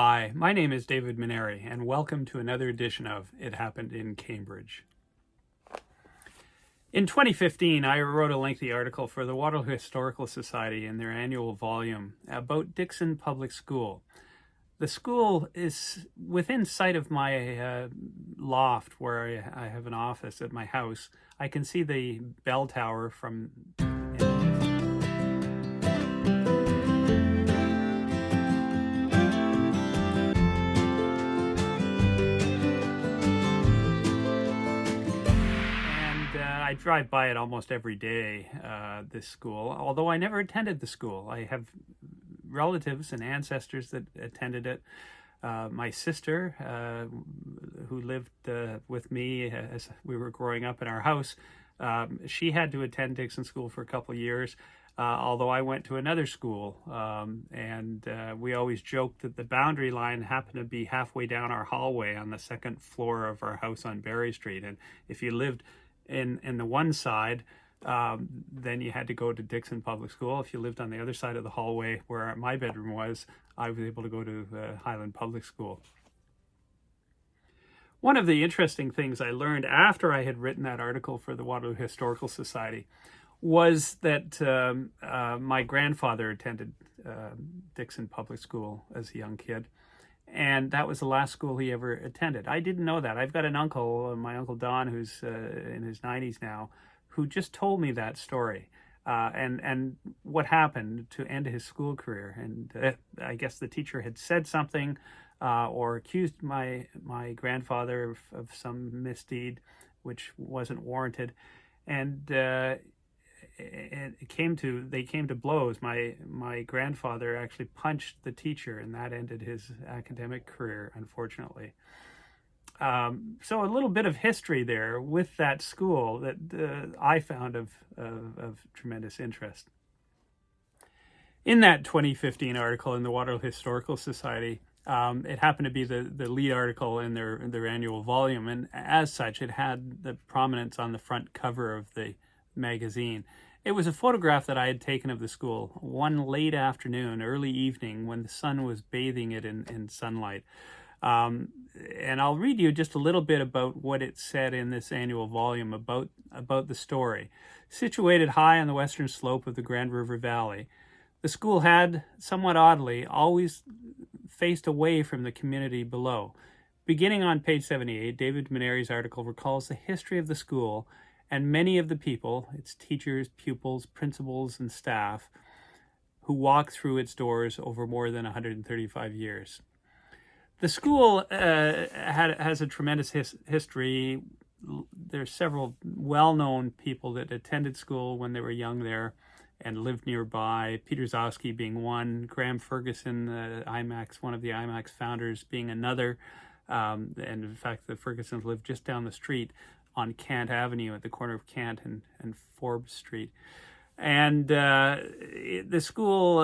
Hi, my name is David Menary, and welcome to another edition of It Happened in Cambridge. In 2015, I wrote a lengthy article for the Waterloo Historical Society in their annual volume about Dickson Public School. The school is within sight of my loft where I have an office at my house. I can see the bell tower from I drive by it almost every day, this school, although I never attended the school. I have relatives and ancestors that attended it. My sister, who lived with me as we were growing up in our house, she had to attend Dickson School for a couple of years, although I went to another school. And we always joked that the boundary line happened to be halfway down our hallway on the second floor of our house on Berry Street. And if you lived in the one side, then you had to go to Dickson Public School. If you lived on the other side of the hallway where my bedroom was, I was able to go to Highland Public School. One of the interesting things I learned after I had written that article for the Waterloo Historical Society was that my grandfather attended Dickson Public School as a young kid. And that was the last school he ever attended. I didn't know that. I've got an uncle, my Uncle Don, who's in his 90s now, who just told me that story and what happened to end his school career. And I guess the teacher had said something or accused my grandfather of some misdeed, which wasn't warranted. And they came to blows. My grandfather actually punched the teacher, and that ended his academic career, unfortunately. So a little bit of history there with that school that I found of tremendous interest. In that 2015 article in the Waterloo Historical Society, it happened to be the lead article in their annual volume, and as such, it had the prominence on the front cover of the magazine. It was a photograph that I had taken of the school one late afternoon, early evening, when the sun was bathing it in sunlight. And I'll read you just a little bit about what it said in this annual volume about the story. Situated high on the western slope of the Grand River Valley, the school had, somewhat oddly, always faced away from the community below. Beginning on page 78, David Menary's article recalls the history of the school and many of the people, its teachers, pupils, principals, and staff, who walked through its doors over more than 135 years. The school has a tremendous history. There's several well-known people that attended school when they were young there and lived nearby, Peter Zowski being one, Graham Ferguson, one of the IMAX founders, being another. And in fact, the Fergusons lived just down the street on Kant Avenue at the corner of Kant and Forbes Street. And the school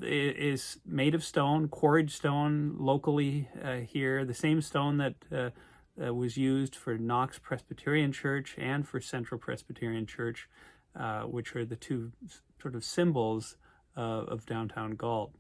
is made of stone, quarried stone locally here, the same stone that was used for Knox Presbyterian Church and for Central Presbyterian Church, which are the two sort of symbols of downtown Galt.